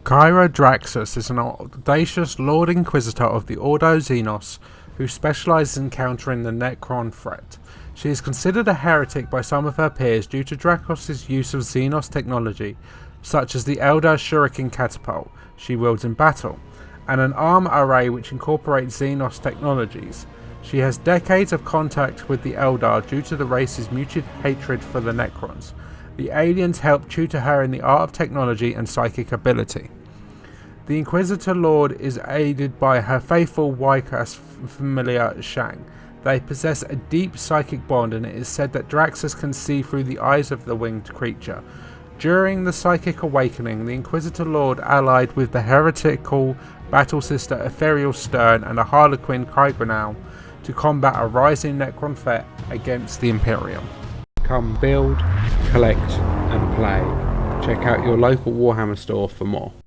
Kyria Draxus is an audacious Lord Inquisitor of the Ordo Xenos who specialises in countering the Necron threat. She is considered a heretic by some of her peers due to Draxus' use of Xenos technology, such as the Elder Shuriken catapult she wields in battle, and an arm array which incorporates Xenos technologies. She has decades of contact with the Eldar due to the race's mutual hatred for the Necrons. The aliens help tutor her in the art of technology and psychic ability. The Inquisitor Lord is aided by her faithful Wycas familiar Shang. They possess a deep psychic bond, and it is said that Draxus can see through the eyes of the winged creature. During the Psychic Awakening, the Inquisitor Lord allied with the heretical Battle Sister Ethereal Stern and a Harlequin Kyria to combat a rising Necron threat against the Imperium. Come build, collect and play. Check out your local Warhammer store for more.